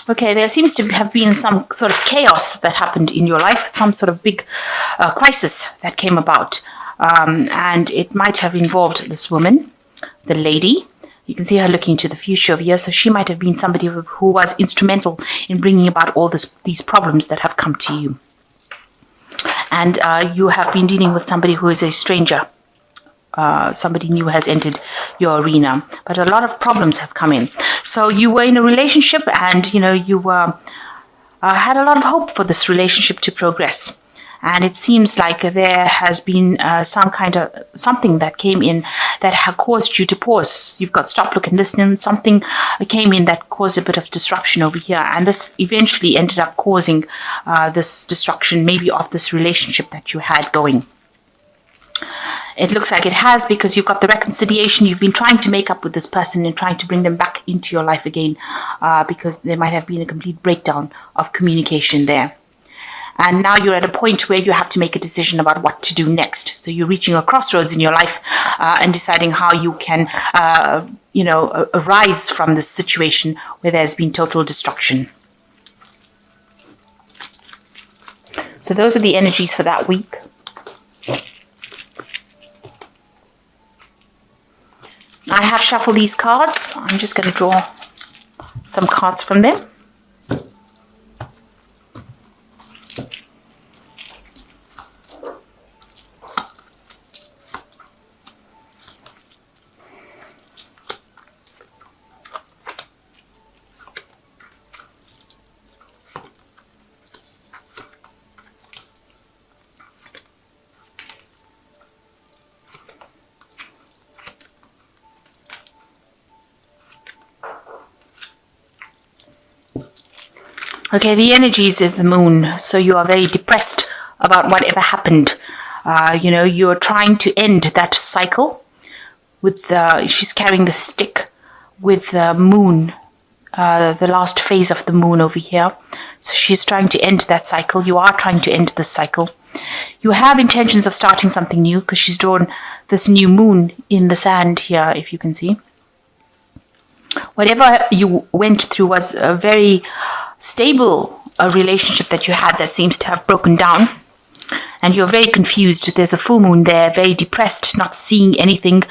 Okay, there seems to have been some sort of chaos that happened in your life, some sort of big crisis that came about. And it might have involved this woman, the lady. You can see her looking into the future over here. So she might have been somebody who was instrumental in bringing about all these problems that have come to you. And you have been dealing with somebody who is a stranger. Somebody new has entered your arena, but a lot of problems have come in. So you were in a relationship, and you had a lot of hope for this relationship to progress. And it seems like there has been some kind of something that came in that had caused you to pause. You've got stop, look, and listen. Something came in that caused a bit of disruption over here, and this eventually ended up causing this destruction, maybe of this relationship that you had going. It looks like it has, because you've got the reconciliation. You've been trying to make up with this person and trying to bring them back into your life again, because there might have been a complete breakdown of communication there. And now you're at a point where you have to make a decision about what to do next. So you're reaching a crossroads in your life and deciding how you can, arise from this situation where there's been total destruction. So those are the energies for that week. I have shuffled these cards. I'm just going to draw some cards from them. Okay, the energies is the moon, so you are very depressed about whatever happened. You're trying to end that cycle with she's carrying the stick with the moon, the last phase of the moon over here. So she's trying to end that cycle. You are trying to end this cycle. You have intentions of starting something new, because she's drawn this new moon in the sand here, if you can see. Whatever you went through was a very stable relationship that you had that seems to have broken down, and you're very confused. There's a full moon there, very depressed, not seeing anything.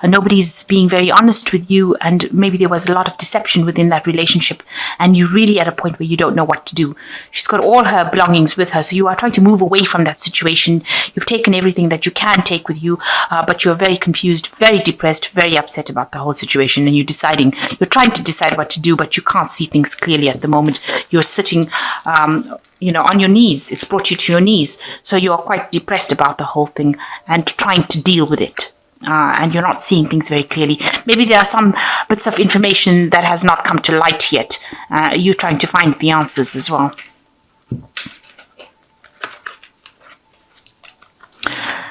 Nobody's being very honest with you, and maybe there was a lot of deception within that relationship, and you're really at a point where you don't know what to do. She's got all her belongings with her, so you are trying to move away from that situation. You've taken everything that you can take with you, but you're very confused, very depressed, very upset about the whole situation, and you're trying to decide what to do, but you can't see things clearly at the moment. You're sitting on your knees. It's brought you to your knees. So you're quite depressed about the whole thing and trying to deal with it. And you're not seeing things very clearly. Maybe there are some bits of information that has not come to light yet. You're trying to find the answers as well.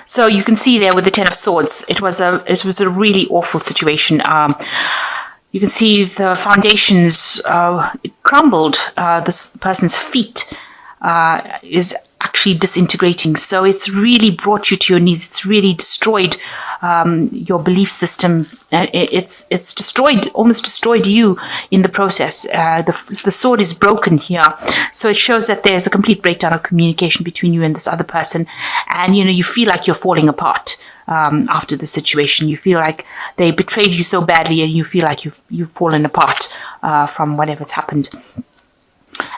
So you can see there with the Ten of Swords, it was a really awful situation. You can see the foundations crumbled. This person's feet is actually disintegrating. So it's really brought you to your knees. It's really destroyed your belief system. It's almost destroyed you in the process. The sword is broken here. So it shows that there's a complete breakdown of communication between you and this other person. And, you feel like you're falling apart. After the situation, you feel like they betrayed you so badly, and you feel like you've fallen apart from whatever's happened.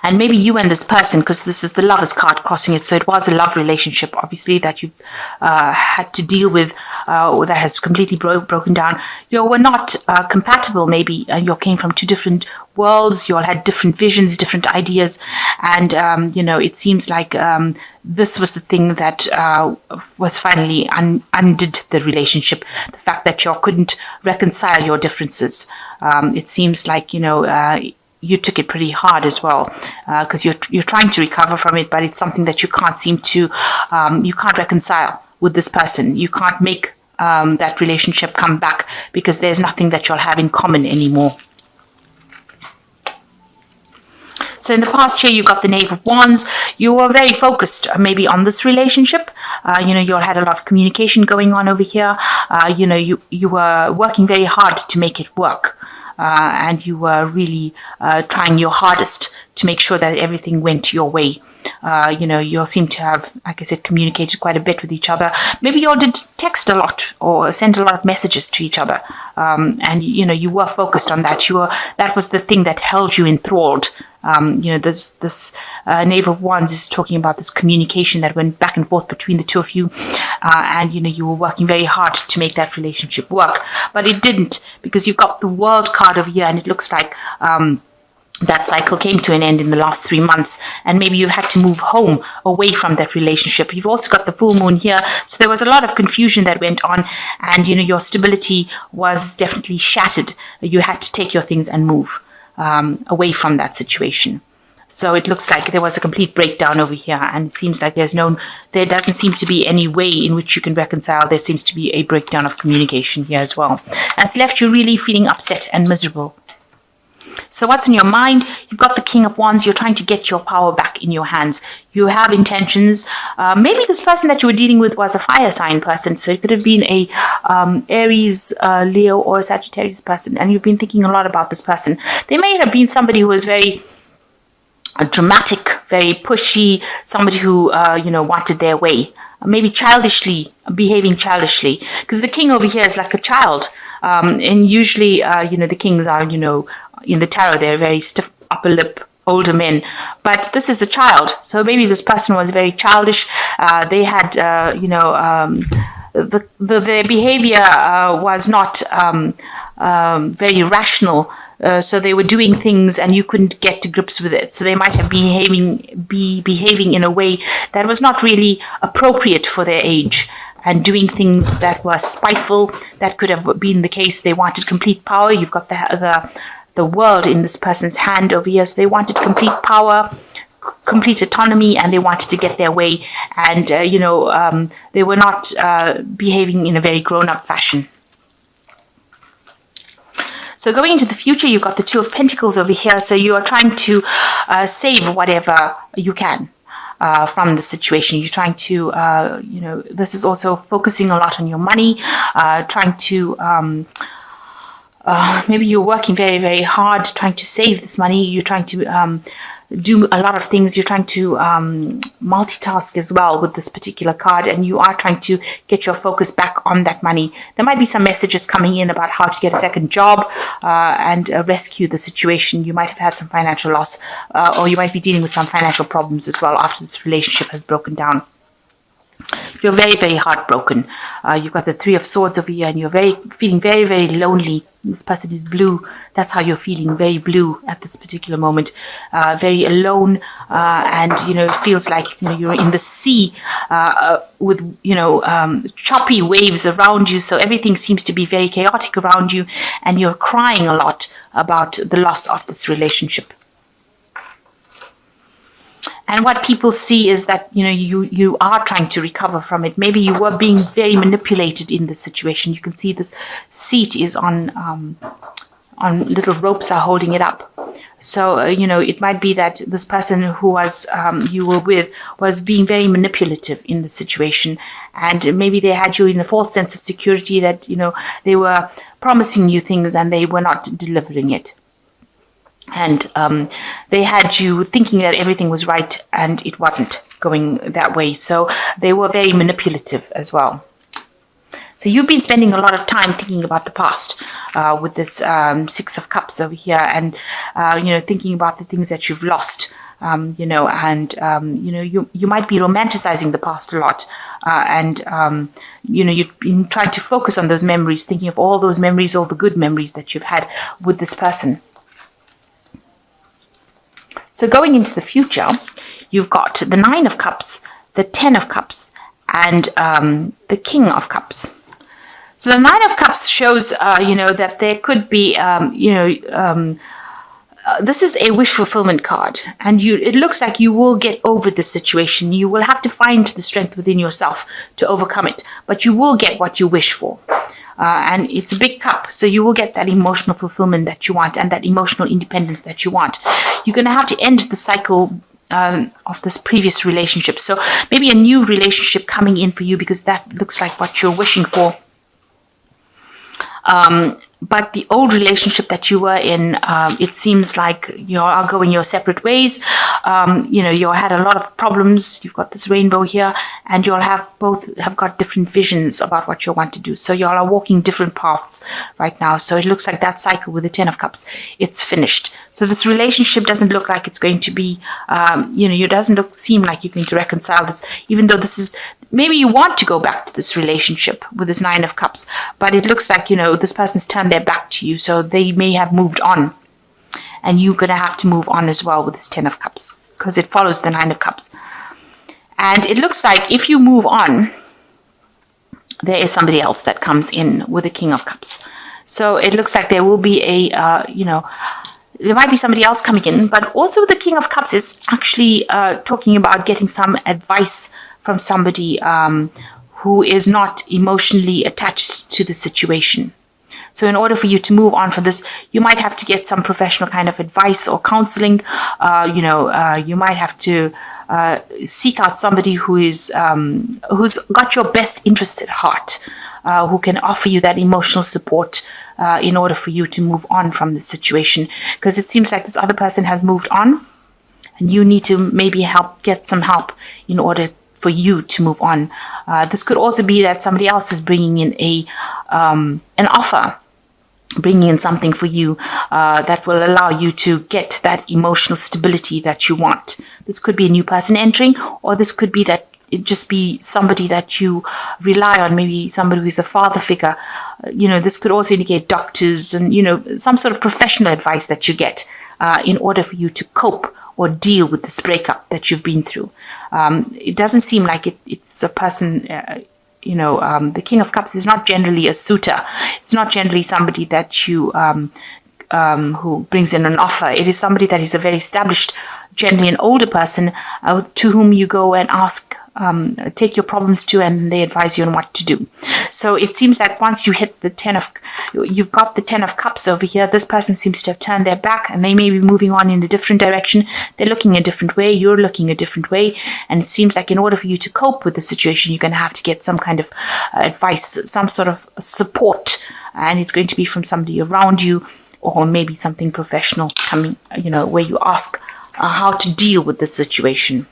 And maybe you and this person, because this is the Lovers card crossing it, so it was a love relationship, obviously, that you've had to deal with, or that has completely broken down. You were not compatible, maybe. You came from two different worlds. You all had different visions, different ideas. And, it seems like this was the thing that was finally undid the relationship. The fact that you couldn't reconcile your differences. It seems like, you took it pretty hard as well, because you're trying to recover from it, but it's something that you can't seem to, you can't reconcile with this person. You can't make that relationship come back, because there's nothing that you'll have in common anymore. So in the past year, you got the Knave of Wands. You were very focused maybe on this relationship. You all had a lot of communication going on over here. You were working very hard to make it work. And you were really trying your hardest to make sure that everything went your way. You all seem to have, like I said, communicated quite a bit with each other. Maybe you all did text a lot or send a lot of messages to each other. And you were focused on that. That was the thing that held you enthralled. This Knave of Wands is talking about this communication that went back and forth between the two of you. And you were working very hard to make that relationship work. But it didn't, because you've got the World card over here, and it looks like that cycle came to an end in the last 3 months, and maybe you had to move home away from that relationship. You've also got the full moon here, so there was a lot of confusion that went on, and your stability was definitely shattered. You had to take your things and move away from that situation. So it looks like there was a complete breakdown over here, and it seems like there doesn't seem to be any way in which you can reconcile. There seems to be a breakdown of communication here as well. And it's left you really feeling upset and miserable. So what's in your mind? You've got the King of Wands. You're trying to get your power back in your hands. You have intentions. Maybe this person that you were dealing with was a fire sign person. So it could have been a Aries, Leo, or a Sagittarius person. And you've been thinking a lot about this person. They may have been somebody who was very dramatic, very pushy, somebody who, wanted their way. Maybe behaving childishly. Because the king over here is like a child. And usually, the kings are, in the tarot, they're very stiff upper lip, older men. But this is a child. So maybe this person was very childish. They had, their behavior was not very rational. So they were doing things and you couldn't get to grips with it. So they might have be behaving in a way that was not really appropriate for their age, and doing things that were spiteful. That could have been the case. They wanted complete power. You've got the world in this person's hand over here. So they wanted complete power, complete autonomy, and they wanted to get their way. And, they were not behaving in a very grown-up fashion. So going into the future, you've got the Two of Pentacles over here. So you are trying to save whatever you can from the situation. You're trying to, this is also focusing a lot on your money, trying to, maybe you're working very, very hard trying to save this money. You're trying to do a lot of things. You're trying to multitask as well with this particular card, and you are trying to get your focus back on that money. There might be some messages coming in about how to get a second job and rescue the situation. You might have had some financial loss, or you might be dealing with some financial problems as well after this relationship has broken down. You're very, very heartbroken. You've got the Three of Swords over here, and you're feeling very, very lonely. This person is blue. That's how you're feeling, very blue at this particular moment. Very alone, and it feels like you're in the sea with choppy waves around you. So everything seems to be very chaotic around you, and you're crying a lot about the loss of this relationship. And what people see is that, you are trying to recover from it. Maybe you were being very manipulated in this situation. You can see this seat is on little ropes are holding it up. So, it might be that this person who was you were with was being very manipulative in the situation. And maybe they had you in a false sense of security that, they were promising you things and they were not delivering it. And they had you thinking that everything was right, and it wasn't going that way. So they were very manipulative as well. So you've been spending a lot of time thinking about the past with this Six of Cups over here, and thinking about the things that you've lost. You might be romanticizing the past a lot, and you've been trying to focus on those memories, thinking of all those memories, all the good memories that you've had with this person. So going into the future, you've got the Nine of Cups, the Ten of Cups, and the King of Cups. So the Nine of Cups shows, that there could be, this is a wish fulfillment card, and it looks like you will get over this situation. You will have to find the strength within yourself to overcome it, but you will get what you wish for. And it's a big cup, so you will get that emotional fulfillment that you want and that emotional independence that you want. You're going to have to end the cycle of this previous relationship. So maybe a new relationship coming in for you, because that looks like what you're wishing for. but the old relationship that you were in, it seems like you are going your separate ways. You had a lot of problems. You've got this rainbow here, and you'll both have got different visions about what you want to do. So y'all are walking different paths right now. So it looks like that cycle with the Ten of Cups, it's finished. So this relationship doesn't look like it's going to be, it doesn't seem like you're going to reconcile this, even though this is, maybe you want to go back to this relationship with this Nine of Cups, but it looks like, this person's turned their back to you, so they may have moved on. And you're going to have to move on as well with this Ten of Cups, because it follows the Nine of Cups. And it looks like if you move on, there is somebody else that comes in with the King of Cups. So it looks like there will be there might be somebody else coming in, but also the King of Cups is actually talking about getting some advice from somebody who is not emotionally attached to the situation. So in order for you to move on from this, you might have to get some professional kind of advice or counseling. You might have to seek out somebody who's got your best interests at heart, who can offer you that emotional support in order for you to move on from the situation. Because it seems like this other person has moved on, and you need to maybe get some help in order for you to move on. This could also be that somebody else is bringing in an offer, bringing in something for you that will allow you to get that emotional stability that you want. This could be a new person entering, or this could be that it just be somebody that you rely on, maybe somebody who's a father figure. This could also indicate doctors and, some sort of professional advice that you get in order for you to cope or deal with this breakup that you've been through. It doesn't seem like it's a person, the King of Cups is not generally a suitor. It's not generally somebody that you, who brings in an offer. It is somebody that is a very established, generally an older person to whom you go and ask, take your problems to, and they advise you on what to do. So it seems like once you hit you've got the Ten of Cups over here, this person seems to have turned their back, and they may be moving on in a different direction. They're looking a different way, you're looking a different way, and it seems like in order for you to cope with the situation, you're going to have to get some kind of advice, some sort of support, and it's going to be from somebody around you, or maybe something professional coming, where you ask how to deal with the situation.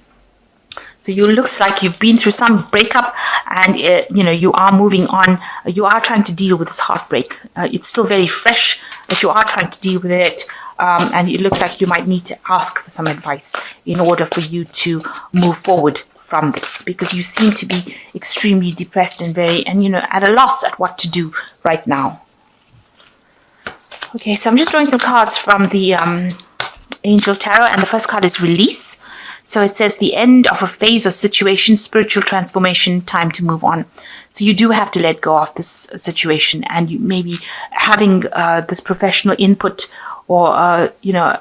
So it looks like you've been through some breakup, and you are moving on. You are trying to deal with this heartbreak. It's still very fresh, but you are trying to deal with it. And it looks like you might need to ask for some advice in order for you to move forward from this, because you seem to be extremely depressed and at a loss at what to do right now. Okay, so I'm just drawing some cards from the Angel Tarot, and the first card is Release. So it says the end of a phase or situation, spiritual transformation, time to move on. So you do have to let go of this situation, and you maybe having this professional input or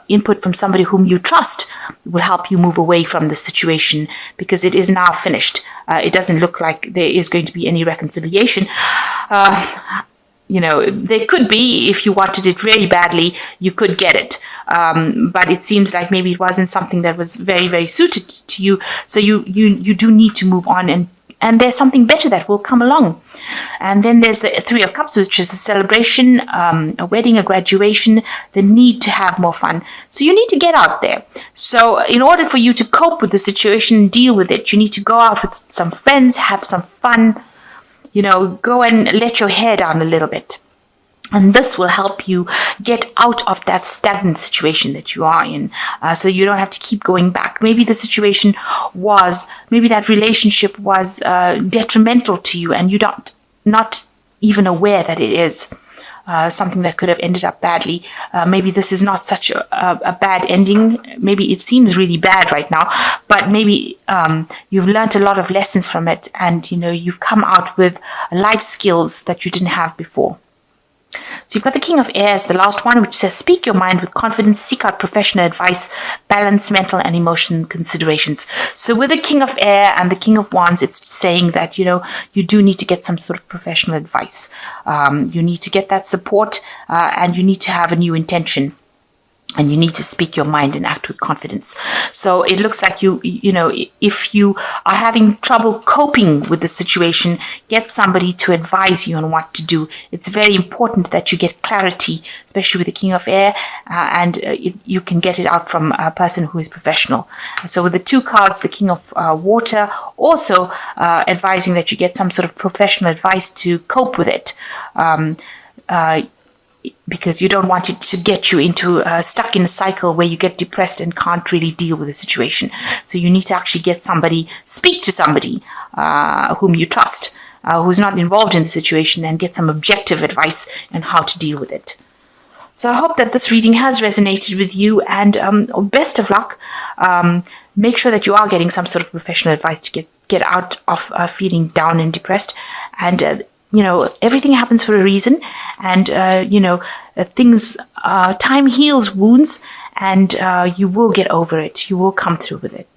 input from somebody whom you trust will help you move away from the situation, because it is now finished. It doesn't look like there is going to be any reconciliation. There could be, if you wanted it very badly, you could get it. But it seems like maybe it wasn't something that was very, very suited to you. So you do need to move on, and there's something better that will come along. And then there's the Three of Cups, which is a celebration, a wedding, a graduation, the need to have more fun. So you need to get out there. So in order for you to cope with the situation, deal with it, you need to go out with some friends, have some fun, go and let your hair down a little bit. And this will help you get out of that stagnant situation that you are in. So you don't have to keep going back. Maybe the situation maybe that relationship was detrimental to you, and you're not even aware that it is. Something that could have ended up badly. Maybe this is not such a bad ending. Maybe it seems really bad right now, but maybe you've learned a lot of lessons from it, and you've come out with life skills that you didn't have before. So you've got the King of Air as the last one, which says, speak your mind with confidence, seek out professional advice, balance mental and emotional considerations. So with the King of Air and the King of Wands, it's saying that, you do need to get some sort of professional advice. You need to get that support, and you need to have a new intention. and you need to speak your mind and act with confidence. So it looks like if you are having trouble coping with the situation, get somebody to advise you on what to do. It's very important that you get clarity, especially with the King of Air, and you can get it out from a person who is professional. So with the 2 cards, the King of Water, also advising that you get some sort of professional advice to cope with it. Because you don't want it to get you into stuck in a cycle where you get depressed and can't really deal with the situation. So you need to actually speak to somebody whom you trust, who's not involved in the situation, and get some objective advice on how to deal with it. So I hope that this reading has resonated with you, and best of luck. Make sure that you are getting some sort of professional advice to get out of feeling down and depressed. And everything happens for a reason, and time heals wounds, and you will get over it. You will come through with it.